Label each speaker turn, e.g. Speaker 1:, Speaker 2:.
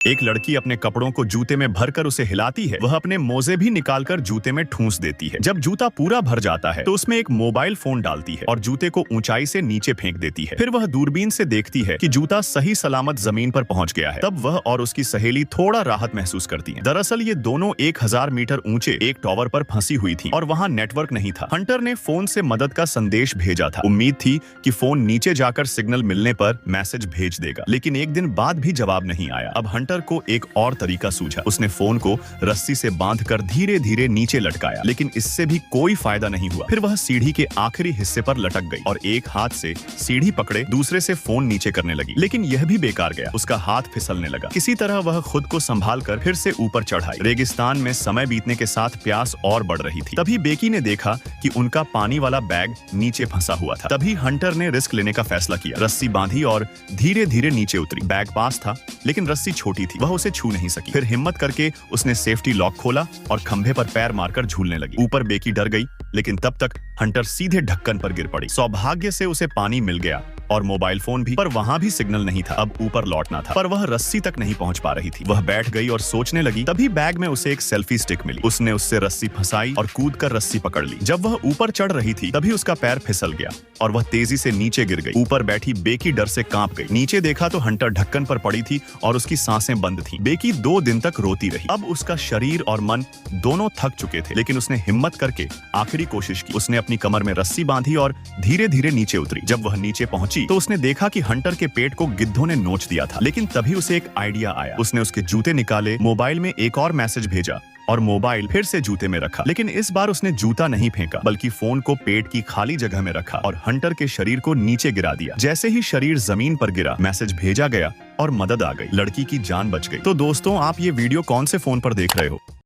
Speaker 1: एक लड़की अपने कपड़ों को जूते में भरकर उसे हिलाती है। वह अपने मोजे भी निकालकर जूते में ठूंस देती है। जब जूता पूरा भर जाता है तो उसमें एक मोबाइल फोन डालती है और जूते को ऊंचाई से नीचे फेंक देती है। फिर वह दूरबीन से देखती है कि जूता सही सलामत जमीन पर पहुंच गया है। तब वह और उसकी सहेली थोड़ा राहत महसूस करती हैं। दरअसल ये दोनों 1000 मीटर ऊंचे एक टावर पर फंसी हुई थी और वहां नेटवर्क नहीं था। हंटर ने फोन से मदद का संदेश भेजा था। उम्मीद थी कि फोन नीचे जाकर सिग्नल मिलने पर मैसेज भेज देगा, लेकिन एक दिन बाद भी जवाब नहीं आया। अब हंटर को एक और तरीका सूझा। उसने फोन को रस्सी से बांधकर धीरे धीरे नीचे लटकाया, लेकिन इससे भी कोई फायदा नहीं हुआ। फिर वह सीढ़ी के आखिरी हिस्से पर लटक गई और एक हाथ से सीढ़ी पकड़े दूसरे से फोन नीचे करने लगी, लेकिन यह भी बेकार गया। उसका हाथ फिसलने लगा। किसी तरह वह खुद को संभाल कर फिर से ऊपर चढ़ाई। रेगिस्तान में समय बीतने के साथ प्यास और बढ़ रही थी। तभी बेकी ने देखा कि उनका पानी वाला बैग नीचे फंसा हुआ था। तभी हंटर ने रिस्क लेने का फैसला किया। रस्सी बांधी और धीरे धीरे नीचे उतरी। बैग पास था, लेकिन रस्सी छोटी थी, वह उसे छू नहीं सकी। फिर हिम्मत करके उसने सेफ्टी लॉक खोला और खंभे पर पैर मारकर झूलने लगी। ऊपर बेकी डर गई, लेकिन तब तक हंटर सीधे ढक्कन पर गिर पड़ी। सौभाग्य से उसे पानी मिल गया और मोबाइल फोन भी, पर वहां भी सिग्नल नहीं था। अब ऊपर लौटना था, पर वह रस्सी तक नहीं पहुंच पा रही थी। वह बैठ गई और सोचने लगी। तभी बैग में उसे एक सेल्फी स्टिक मिली। उसने उससे रस्सी फंसाई और कूदकर रस्सी पकड़ ली। जब वह ऊपर चढ़ रही थी तभी उसका पैर फिसल गया और वह तेजी से नीचे गिर गई। ऊपर बैठी बेकी डर से कांप गई। नीचे देखा तो हंटर ढक्कन पर पड़ी थी और उसकी सांसें बंद थीं। बेकी 2 दिन तक रोती रही। अब उसका शरीर और मन दोनों थक चुके थे, लेकिन उसने हिम्मत करके आखिरी कोशिश की। उसने अपनी कमर में रस्सी बांधी और धीरे धीरे नीचे उतरी। जब वह नीचे पहुंची तो उसने देखा कि हंटर के पेट को गिद्धों ने नोच दिया था। लेकिन तभी उसे एक आइडिया आया। उसने उसके जूते निकाले, मोबाइल में एक और मैसेज भेजा और मोबाइल फिर से जूते में रखा। लेकिन इस बार उसने जूता नहीं फेंका, बल्कि फोन को पेट की खाली जगह में रखा और हंटर के शरीर को नीचे गिरा दिया। जैसे ही शरीर जमीन पर गिरा, मैसेज भेजा गया और मदद आ गई। लड़की की जान बच गई। तो दोस्तों, आप ये वीडियो कौन से फोन पर देख रहे हो?